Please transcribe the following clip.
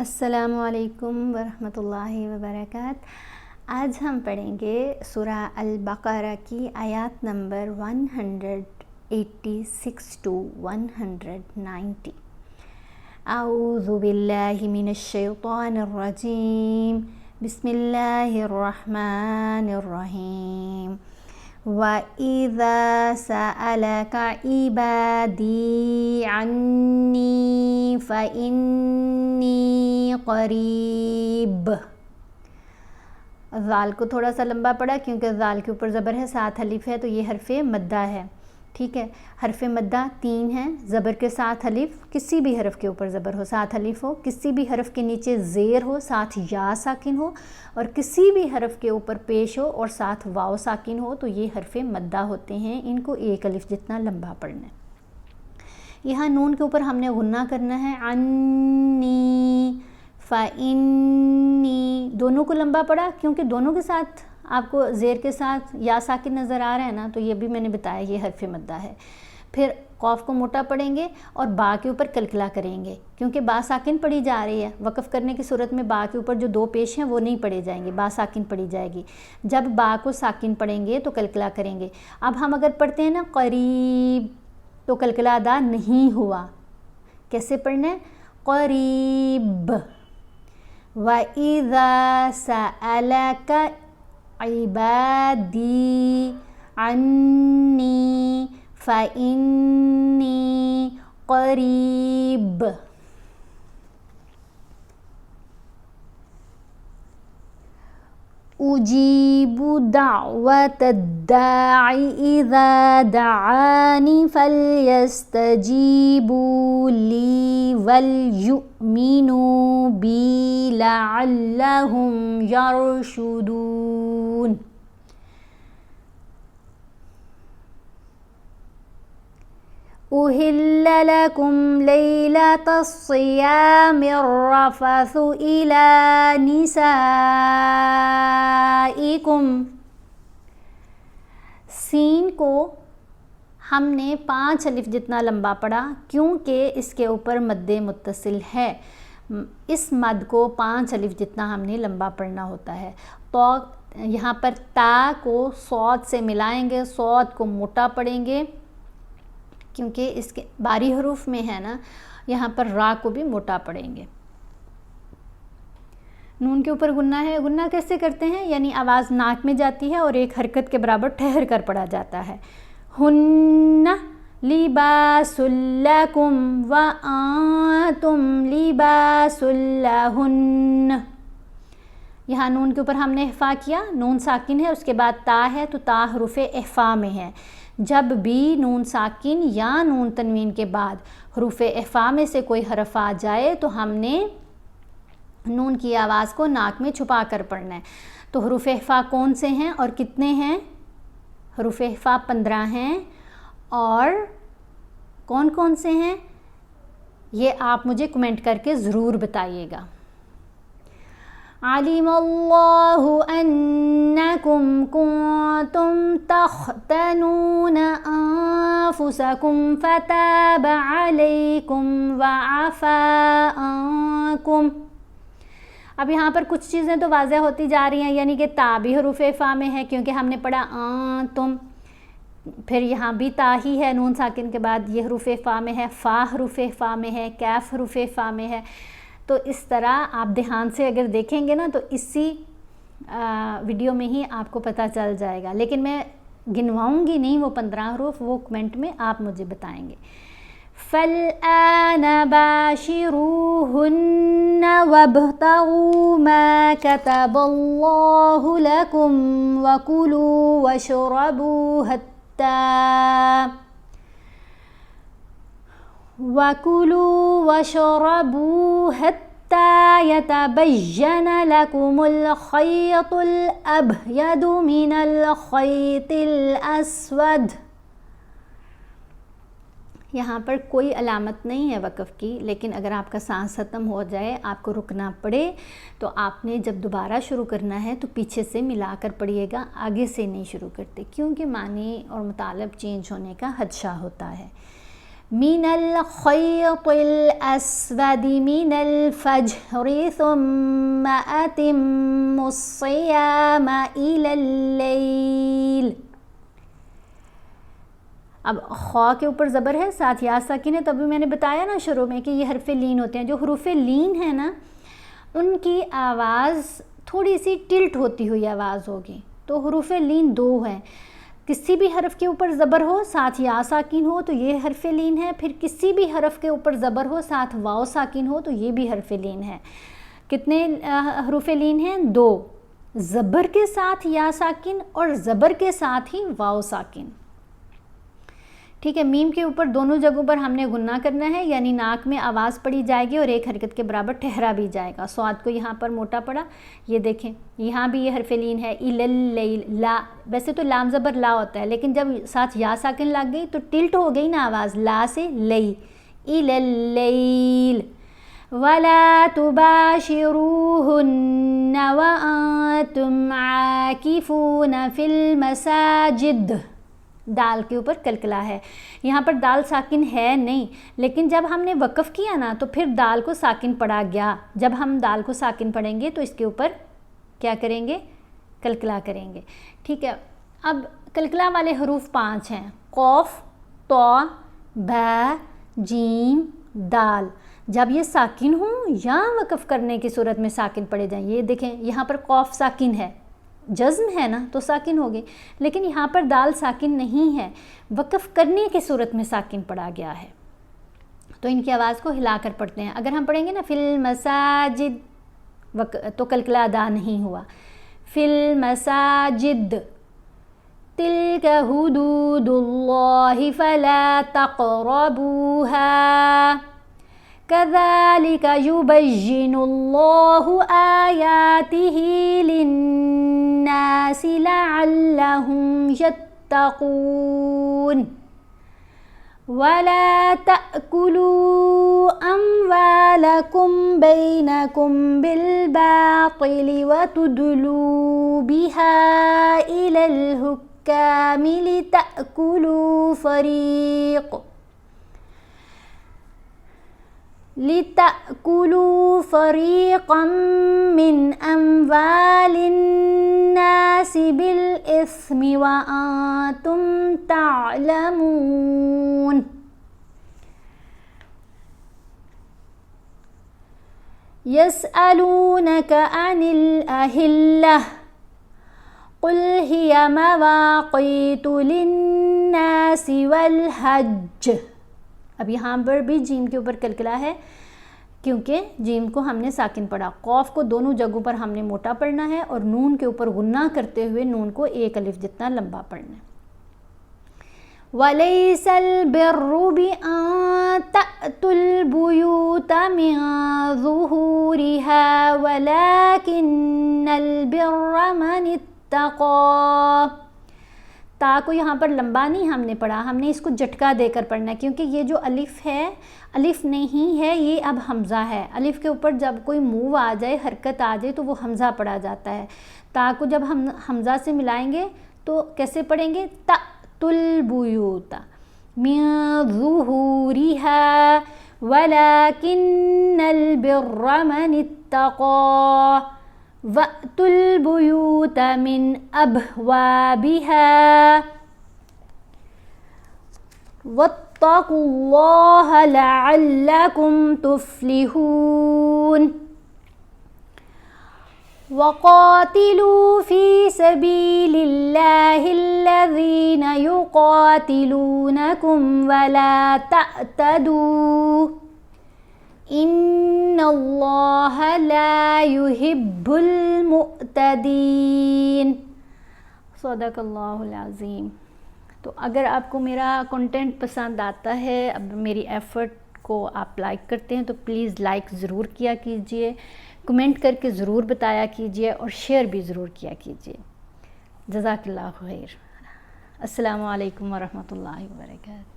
السلام علیکم ورحمۃ اللہ وبرکاتہ۔ آج ہم پڑھیں گے سورہ البقرہ کی آیات نمبر 186 to 190۔ اعوذ باللہ من الشیطان الرجیم، بسم اللہ الرحمن الرحیم۔ وَإِذَا سَأَلَكَ عِبَادِي عَنِّي فَإِنِّي قَرِيب۔ ذال کو تھوڑا سا لمبا پڑا کیونکہ ذال کے اوپر زبر ہے، ساتھ الف ہے، تو یہ حرف مدہ ہے، ٹھیک ہے۔ حرف مدہ 3 ہیں، زبر کے ساتھ الف، کسی بھی حرف کے اوپر زبر ہو، ساتھ الف ہو، کسی بھی حرف کے نیچے زیر ہو، ساتھ یا ساکن ہو، اور کسی بھی حرف کے اوپر پیش ہو اور ساتھ واو ساکن ہو، تو یہ حرف مدہ ہوتے ہیں۔ ان کو ایک الف جتنا لمبا پڑھنا ہے۔ یہاں نون کے اوپر ہم نے غنہ کرنا ہے، عنی فإنی، دونوں کو لمبا پڑا کیونکہ دونوں کے ساتھ آپ کو زیر کے ساتھ یا ساکن نظر آ رہا ہے نا، تو یہ بھی میں نے بتایا یہ حرف مدہ ہے۔ پھر قوف کو موٹا پڑھیں گے اور با کے اوپر کلکلا کریں گے کیونکہ با ساکن پڑھی جا رہی ہے۔ وقف کرنے کی صورت میں با کے اوپر جو 2 پیش ہیں وہ نہیں پڑھے جائیں گے، با ساکن پڑھی جائے گی۔ جب با کو ساکن پڑھیں گے تو کلکلا کریں گے۔ اب ہم اگر پڑھتے ہیں نا قریب، تو کلکلا ادا نہیں ہوا، کیسے پڑھنا ہے؟ قریب۔ وَإِذَا سَأَلَكَ عِبَادِي عَنِّي فَإِنِّي قَرِيب۔ أُجِيبُ دَعْوَةَ الدَّاعِ إِذَا دَعَانِ فَلْيَسْتَجِيبُوا لِي وَلْيُؤْمِنُوا بِي لَعَلَّهُمْ يَرْشُدُونَ۔ أُحِلَّ لَكُمْ لَيْلَةَ الصِّيَامِ الرَّفَثُ إِلَى نِسَائِكُمْ۔ سین کو ہم نے 5 الف جتنا لمبا پڑھا کیونکہ اس کے اوپر مد متصل ہے۔ اس مد کو 5 الف جتنا ہم نے لمبا پڑھنا ہوتا ہے۔ تو یہاں پر تا کو صاد سے ملائیں گے، صاد کو موٹا پڑھیں گے کیونکہ اس کے باری حروف میں ہے نا، یہاں پر را کو بھی موٹا پڑھیں گے۔ نون کے اوپر غنہ ہے، غنہ کیسے کرتے ہیں؟ یعنی آواز ناک میں جاتی ہے اور ایک حرکت کے برابر ٹھہر کر پڑھا جاتا ہے۔ ہن لباس لکم وانتم لباس لہن۔ یہاں نون کے اوپر ہم نے احفا کیا، نون ساکن ہے، اس کے بعد تا ہے، تو تا حروف احفا میں ہے۔ جب بھی نون ساکن یا نون تنوین کے بعد حروف احفا میں سے کوئی حرف آ جائے تو ہم نے نون کی آواز کو ناک میں چھپا کر پڑھنا ہے۔ تو حروف احفا کون سے ہیں اور کتنے ہیں؟ حروف احفا 15 ہیں، اور کون کون سے ہیں یہ آپ مجھے کمنٹ کر کے ضرور بتائیے گا۔ علم اللہ انکم کنتم تختنون انفسکم فتاب علیکم وعفا عنکم۔ اب یہاں پر کچھ چیزیں تو واضح ہوتی جا رہی ہیں، یعنی کہ تا بھی حروف احفا میں ہے کیونکہ ہم نے پڑھا تم، پھر یہاں بھی تا ہی ہے نون ساکن کے بعد، یہ حروف احفا میں ہے، فا حروف احفا میں ہے، کیف حروف احفا میں ہے۔ تو اس طرح آپ دھیان سے اگر دیکھیں گے نا تو اسی ویڈیو میں ہی آپ کو پتہ چل جائے گا، لیکن میں گنواؤں گی نہیں وہ 15 حروف، وہ کمنٹ میں آپ مجھے بتائیں گے۔ فَالْآنَ بَاشِرُوهُنَّ وَابْتَغُوا مَا كَتَبَ اللَّهُ لَكُمْ وَكُلُوا وَاشْرَبُوا حَتَّى يَتَبَيَّنَ لَكُمُ الْخَيْطُ الْأَبْيَضُ مِنَ الْخَيْطِ الْأَسْوَدِ۔ یہاں پر کوئی علامت نہیں ہے وقف کی، لیکن اگر آپ کا سانس ختم ہو جائے، آپ کو رکنا پڑے، تو آپ نے جب دوبارہ شروع کرنا ہے تو پیچھے سے ملا کر پڑھیے گا، آگے سے نہیں شروع کرتے کیونکہ معنی اور مطالب چینج ہونے کا خدشہ ہوتا ہے۔ من الخيط الأسود من الفجر ثم أتموا الصيام إلى الليل. اب خوا کے اوپر زبر ہے، ساتھ یا ساکن ہے. تبھی میں نے بتایا نا شروع میں کہ یہ حرف لین ہوتے ہیں. جو حروف لین ہیں نا ان کی آواز تھوڑی سی ٹلٹ ہوتی ہوئی آواز ہوگی. تو حروف لین دو ہیں، کسی بھی حرف کے اوپر زبر ہو ساتھ یا ساکن ہو تو یہ حرف لین ہے، پھر کسی بھی حرف کے اوپر زبر ہو ساتھ واو ساکن ہو تو یہ بھی حرف لین ہے. کتنے حروف لین ہیں؟ دو، زبر کے ساتھ یا ساکن اور زبر کے ساتھ ہی واو ساکن. ٹھیک ہے. میم کے اوپر دونوں جگہوں پر ہم نے غنہ کرنا ہے، یعنی ناک میں آواز پڑی جائے گی اور ایک حرکت کے برابر ٹھہرا بھی جائے گا. صاد کو یہاں پر موٹا پڑا، یہ دیکھیں یہاں بھی یہ حرف لین ہے. اللیل، لا، ویسے تو لام زبر لا ہوتا ہے لیکن جب ساتھ یا ساکن لگ گئی تو ٹلٹ ہو گئی نا آواز، لا سے لئی. اللیل وَلَا تُبَاشِرُوهُنَّ وَأَنْتُمْ عَاكِفُونَ فِي الْمَسَاجِدِ. دال کے اوپر کلکلا ہے. یہاں پر دال ساکن ہے نہیں، لیکن جب ہم نے وقف کیا نا تو پھر دال کو ساکن پڑھا گیا. جب ہم دال کو ساکن پڑھیں گے تو اس کے اوپر کیا کریں گے؟ کلکلا کریں گے. ٹھیک ہے. اب کلکلا والے حروف 5 ہیں، قوف، طا، با، جیم، دال. جب یہ ساکن ہوں یا وقف کرنے کی صورت میں ساکن پڑھے جائیں. یہ دیکھیں یہاں پر قوف ساکن ہے، جزم ہے نا تو ساکن ہوگی، لیکن یہاں پر دال ساکن نہیں ہے، وقف کرنے کی صورت میں ساکن پڑھا گیا ہے. تو ان کی آواز کو ہلا کر پڑھتے ہیں. اگر ہم پڑھیں گے نا فی المساجد تو کلکلا ادا نہیں ہوا. فی المساجد تلک حدود اللہ فلا تقربوها كذلك يبين الله آياته للناس لعلهم يتقون. ولا تأكلوا أموالكم بينكم بالباطل وتدلوا بها إلى الحكام لتأكلوا فريقا من أموال الناس بالإثم وأنتم تعلمون. يسألونك عن الأهلة قل هي مواقيت للناس والحج. اب یہاں پر بھی جیم کے اوپر کلکلا ہے کیونکہ جیم کو ہم نے ساکن پڑھا. قوف کو دونوں جگہوں پر ہم نے موٹا پڑھنا ہے اور نون کے اوپر غنہ کرتے ہوئے نون کو ایک الف جتنا لمبا پڑھنا ہے. وَلَيْسَ الْبِرُّ بِأَن تَأْتُوا الْبُيُوتَ مِن ظُهُورِهَا وَلَكِنَّ الْبِرَّ مَنِ اتَّقَىٰ. تا کو یہاں پر لمبا نہیں ہم نے پڑھا، ہم نے اس کو جھٹکا دے کر پڑھنا ہے کیونکہ یہ جو الف ہے الف نہیں ہے، یہ اب حمزہ ہے. الف کے اوپر جب کوئی موو آ جائے، حرکت آ جائے تو وہ حمزہ پڑھا جاتا ہے. تا کو جب ہم حمزہ سے ملائیں گے تو کیسے پڑھیں گے؟ تَأْتُوا الْبُيُوتَ مِن ظُهُورِهَا وَلَكِنَّ الْبِرَّ مَنِ اتَّقَىٰ وَأْتُوا الْبُيُوتَ مِنْ أَبْوَابِهَا وَاتَّقُوا اللَّهَ لَعَلَّكُمْ تُفْلِحُونَ. وَقَاتِلُوا فِي سَبِيلِ اللَّهِ الَّذِينَ يُقَاتِلُونَكُمْ وَلَا تَعْتَدُوا ان اللہ لا يحب المعتدین. صدق اللہ العظیم. تو اگر آپ کو میرا کنٹینٹ پسند آتا ہے، اب میری ایفرٹ کو آپ لائک کرتے ہیں تو پلیز لائک ضرور کیا کیجئے، کمنٹ کر کے ضرور بتایا کیجئے اور شیئر بھی ضرور کیا کیجئے. جزاک اللہ خیر. السلام علیکم ورحمۃ اللہ وبرکاتہ.